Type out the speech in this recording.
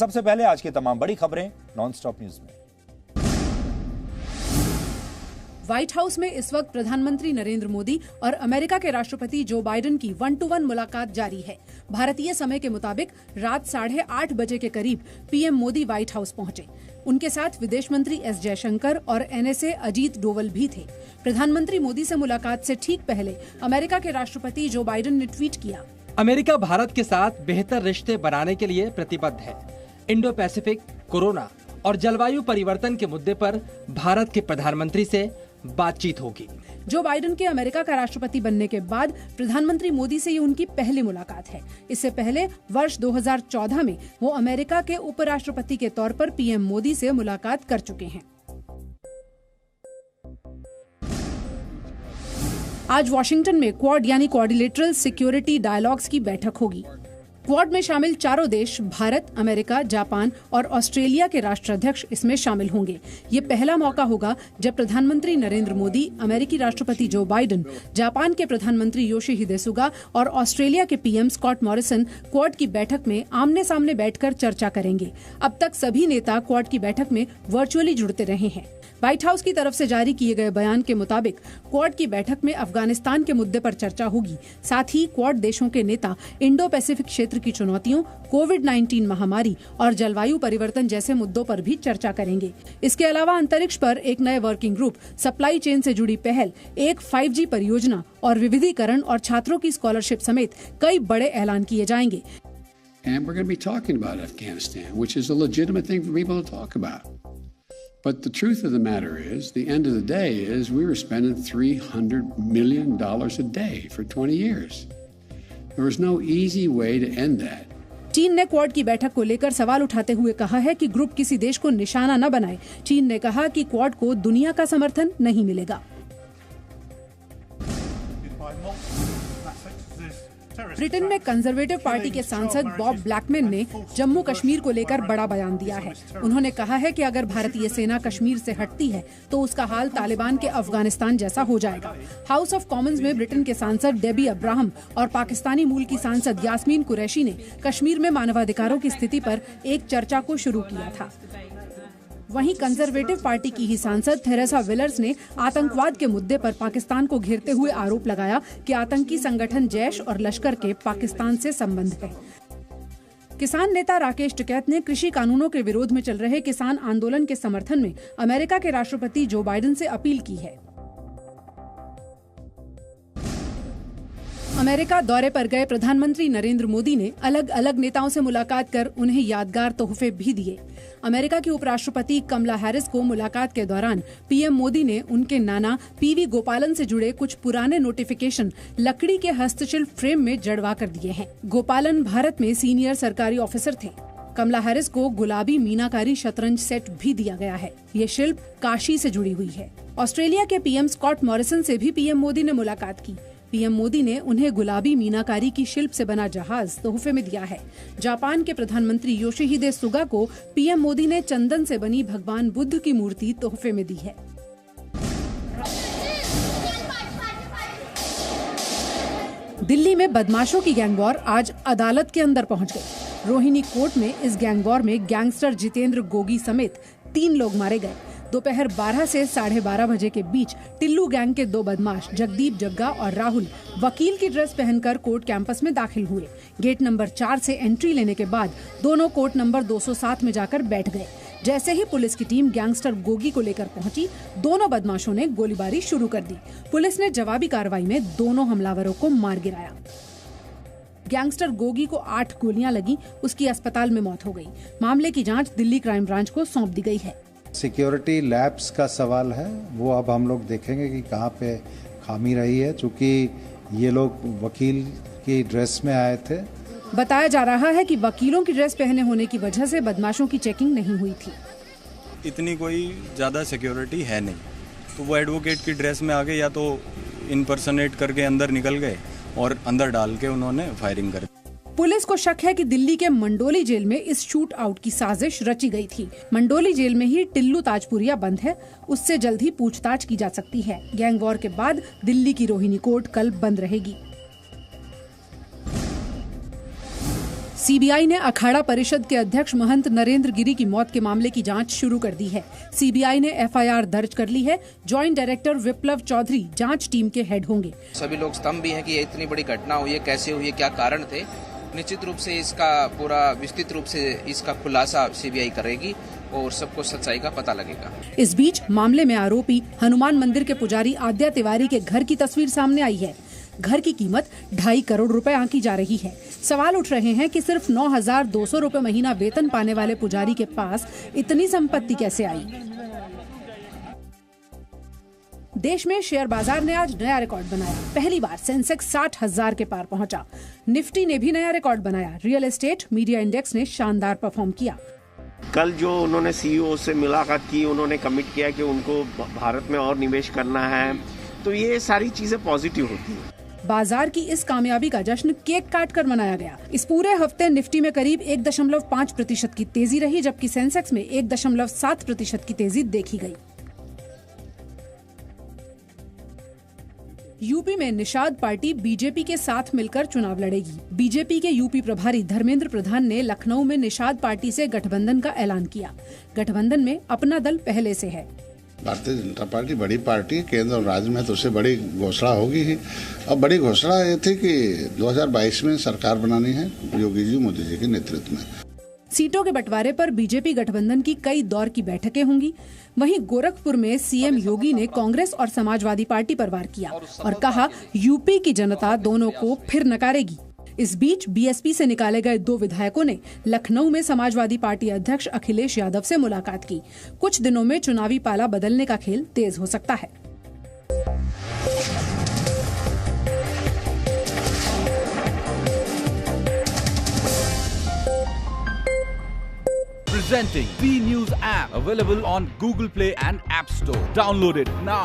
सबसे पहले आज की तमाम बड़ी खबरें नॉनस्टॉप न्यूज में। व्हाइट हाउस में इस वक्त प्रधानमंत्री नरेंद्र मोदी और अमेरिका के राष्ट्रपति जो बाइडेन की 1-to-1 मुलाकात जारी है। भारतीय समय के मुताबिक रात 8:30 बजे के करीब पीएम मोदी व्हाइट हाउस पहुंचे। उनके साथ विदेश मंत्री एस जयशंकर और एनएसए अजीत डोवल भी थे। प्रधानमंत्री मोदी से मुलाकात से ठीक पहले अमेरिका के राष्ट्रपति जो बाइडेन ने ट्वीट किया, अमेरिका भारत के साथ बेहतर रिश्ते बनाने के लिए प्रतिबद्ध है। इंडो पैसिफिक, कोरोना और जलवायु परिवर्तन के मुद्दे पर भारत के प्रधानमंत्री से बातचीत होगी। जो बाइडेन के अमेरिका का राष्ट्रपति बनने के बाद प्रधानमंत्री मोदी से ये उनकी पहली मुलाकात है। इससे पहले वर्ष 2014 में वो अमेरिका के उपराष्ट्रपति के तौर पर पीएम मोदी से मुलाकात कर चुके हैं। आज वॉशिंगटन में क्वाड यानी क्वाड्रिलेटरल सिक्योरिटी डायलॉग्स की बैठक होगी। क्वाड में शामिल चारों देश भारत, अमेरिका, जापान और ऑस्ट्रेलिया के राष्ट्राध्यक्ष इसमें शामिल होंगे। ये पहला मौका होगा जब प्रधानमंत्री नरेंद्र मोदी, अमेरिकी राष्ट्रपति जो बाइडेन, जापान के प्रधानमंत्री योशिहिदे सुगा और ऑस्ट्रेलिया के पीएम स्कॉट मॉरिसन क्वाड की बैठक में आमने सामने बैठकर चर्चा करेंगे। अब तक सभी नेता क्वाड की बैठक में वर्चुअली जुड़ते रहे हैं। व्हाइट हाउस की तरफ से जारी किए गए बयान के मुताबिक क्वाड की बैठक में अफगानिस्तान के मुद्दे पर चर्चा होगी। साथ ही क्वाड देशों के नेता इंडो पैसिफिक क्षेत्र की चुनौतियों, कोविड-19 महामारी और जलवायु परिवर्तन जैसे मुद्दों पर भी चर्चा करेंगे। इसके अलावा अंतरिक्ष पर एक नए वर्किंग ग्रुप, सप्लाई चेन से जुड़ी पहल, एक 5G परियोजना और विविधीकरण और छात्रों की स्कॉलरशिप समेत कई बड़े ऐलान किए जाएंगे। And we're going to be talking about Afghanistan, which is a legitimate thing for people to talk about. But the truth of the matter is, the end of the day is we were spending $300 million a day for 20 years. There was no easy way to end that. चीन ने quad की बैठक को लेकर सवाल उठाते हुए कहा है कि ग्रुप किसी देश को निशाना न बनाए। चीन ने कहा कि क्वाड को दुनिया का समर्थन नहीं मिलेगा। ब्रिटेन में कंजर्वेटिव पार्टी के सांसद बॉब ब्लैकमैन ने जम्मू कश्मीर को लेकर बड़ा बयान दिया है। उन्होंने कहा है कि अगर भारतीय सेना कश्मीर से हटती है तो उसका हाल तालिबान के अफगानिस्तान जैसा हो जाएगा। हाउस ऑफ कॉमन्स में ब्रिटेन के सांसद डेबी अब्राहम और पाकिस्तानी मूल की सांसद यास्मीन कुरैशी ने कश्मीर में मानवाधिकारों की स्थिति पर एक चर्चा को शुरू किया था। वहीं कंजर्वेटिव पार्टी की ही सांसद थेरेसा विलर्स ने आतंकवाद के मुद्दे पर पाकिस्तान को घेरते हुए आरोप लगाया कि आतंकी संगठन जैश और लश्कर के पाकिस्तान से संबंध है। किसान नेता राकेश टिकैत ने कृषि कानूनों के विरोध में चल रहे किसान आंदोलन के समर्थन में अमेरिका के राष्ट्रपति जो बाइडेन से अपील की है। अमेरिका दौरे पर गए प्रधानमंत्री नरेंद्र मोदी ने अलग अलग नेताओं से मुलाकात कर उन्हें यादगार तोहफे भी दिए। अमेरिका की उपराष्ट्रपति कमला हैरिस को मुलाकात के दौरान पीएम मोदी ने उनके नाना पीवी गोपालन से जुड़े कुछ पुराने नोटिफिकेशन लकड़ी के हस्तशिल्प फ्रेम में जड़वा कर दिए हैं। गोपालन भारत में सीनियर सरकारी ऑफिसर थे। कमला हैरिस को गुलाबी मीनाकारी शतरंज सेट भी दिया गया है। ये शिल्प काशी से जुड़ी हुई है। ऑस्ट्रेलिया के पीएम स्कॉट मॉरिसन से भी पीएम मोदी ने मुलाकात की। पीएम मोदी ने उन्हें गुलाबी मीनाकारी की शिल्प से बना जहाज तोहफे में दिया है। जापान के प्रधानमंत्री योशिहिदे सुगा को पीएम मोदी ने चंदन से बनी भगवान बुद्ध की मूर्ति तोहफे में दी है। दिल्ली में बदमाशों की गैंगवॉर आज अदालत के अंदर पहुंच गई। रोहिणी कोर्ट में इस गैंगवॉर में गैंगस्टर जितेंद्र गोगी समेत 3 लोग मारे गए। दोपहर 12 से 12:30 बजे के बीच टिल्लू गैंग के 2 बदमाश जगदीप जग्गा और राहुल वकील की ड्रेस पहनकर कोर्ट कैंपस में दाखिल हुए। गेट नंबर 4 से एंट्री लेने के बाद दोनों कोर्ट नंबर 207 में जाकर बैठ गए। जैसे ही पुलिस की टीम गैंगस्टर गोगी को लेकर पहुंची, दोनों बदमाशों ने गोलीबारी शुरू कर दी। पुलिस ने जवाबी कार्रवाई में दोनों हमलावरों को मार गिराया। गैंगस्टर गोगी को 8 गोलियां लगी, उसकी अस्पताल में मौत हो गई। मामले की जांच दिल्ली क्राइम ब्रांच को सौंप दी गई है। सिक्योरिटी लैब्स का सवाल है, वो अब हम लोग देखेंगे कि कहाँ पे खामी रही है, चूंकि ये लोग वकील की ड्रेस में आए थे। बताया जा रहा है कि वकीलों की ड्रेस पहने होने की वजह से बदमाशों की चेकिंग नहीं हुई थी। इतनी कोई ज़्यादा सिक्योरिटी है नहीं, तो वो एडवोकेट की ड्रेस में आ गए या तो इनपर्सनेट करके अंदर निकल गए और अंदर डाल के उन्होंने फायरिंग कर। पुलिस को शक है कि दिल्ली के मंडोली जेल में इस शूट आउट की साजिश रची गई थी। मंडोली जेल में ही टिल्लू ताजपुरिया बंद है, उससे जल्द ही पूछताछ की जा सकती है। गैंग वॉर के बाद दिल्ली की रोहिणी कोर्ट कल बंद रहेगी। सीबीआई ने अखाड़ा परिषद के अध्यक्ष महंत नरेंद्र गिरी की मौत के मामले की जांच शुरू कर दी है। सीबीआई ने एफआईआर दर्ज कर ली है। जॉइंट डायरेक्टर विप्लव चौधरी जांच टीम के हेड होंगे। सभी लोग स्तंभ भी हैं कि ये इतनी बड़ी घटना हुई है, कैसे हुई है, क्या कारण थे। निश्चित रूप से इसका पूरा विस्तृत रूप से इसका खुलासा सीबीआई करेगी और सबको सच्चाई का पता लगेगा। इस बीच मामले में आरोपी हनुमान मंदिर के पुजारी आद्या तिवारी के घर की तस्वीर सामने आई है। घर की कीमत 2.5 करोड़ रुपए आंकी जा रही है। सवाल उठ रहे हैं कि सिर्फ 9,200 रुपए महीना वेतन पाने वाले पुजारी के पास इतनी संपत्ति कैसे आई। देश में शेयर बाजार ने आज नया रिकॉर्ड बनाया। पहली बार सेंसेक्स 60,000 के पार पहुंचा। निफ्टी ने भी नया रिकॉर्ड बनाया। रियल एस्टेट मीडिया इंडेक्स ने शानदार परफॉर्म किया। कल जो उन्होंने सीईओ से मुलाकात की, उन्होंने कमिट किया कि उनको भारत में और निवेश करना है, तो ये सारी चीजें पॉजिटिव होती है। बाजार की इस कामयाबी का जश्न केक काट कर मनाया गया। इस पूरे हफ्ते निफ्टी में करीब 1.5% की तेजी रही, जबकि सेंसेक्स में 1.7% की तेजी देखी गई। यूपी में निषाद पार्टी बीजेपी के साथ मिलकर चुनाव लड़ेगी। बीजेपी के यूपी प्रभारी धर्मेंद्र प्रधान ने लखनऊ में निषाद पार्टी से गठबंधन का ऐलान किया। गठबंधन में अपना दल पहले से है। भारतीय जनता पार्टी बड़ी पार्टी है, केंद्र और राज्य में तो उससे बड़ी घोषणा होगी ही। अब बड़ी घोषणा ये थी कि 2022 में सरकार बनानी है योगी जी मोदी जी के नेतृत्व में। सीटों के बंटवारे पर बीजेपी गठबंधन की कई दौर की बैठकें होंगी। वहीं गोरखपुर में सीएम योगी ने कांग्रेस और समाजवादी पार्टी पर वार किया और कहा यूपी की जनता दोनों को फिर नकारेगी। इस बीच बीएसपी से निकाले गए 2 विधायकों ने लखनऊ में समाजवादी पार्टी अध्यक्ष अखिलेश यादव से मुलाकात की। कुछ दिनों में चुनावी पाला बदलने का खेल तेज हो सकता है। Presenting B News app, available on Google Play and App Store. Download it now.